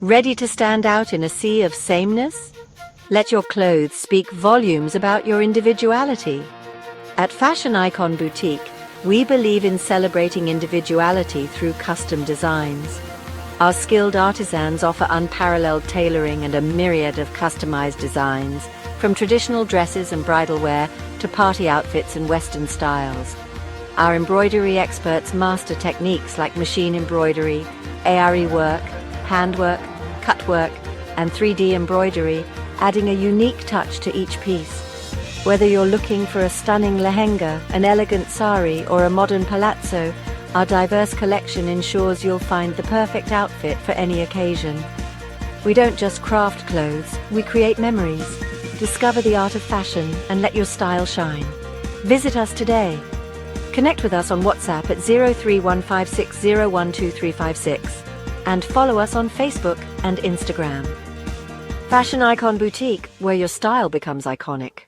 Ready to stand out in a sea of sameness? Let your clothes speak volumes about your individuality. At Fashion Icon Boutique, we believe in celebrating individuality through custom designs. Our skilled artisans offer unparalleled tailoring and a myriad of customized designs, from traditional dresses and bridal wear to party outfits and Western styles. Our embroidery experts master techniques like machine embroidery, ARE work, handwork, cutwork, and 3D embroidery, adding a unique touch to each piece. Whether you're looking for a stunning lehenga, an elegant sari, or a modern palazzo, our diverse collection ensures you'll find the perfect outfit for any occasion. We don't just craft clothes, we create memories. Discover the art of fashion and let your style shine. Visit us today. Connect with us on WhatsApp at 031560123356 and follow us on Facebook and Instagram. Fashion Icon Boutique, where your style becomes iconic.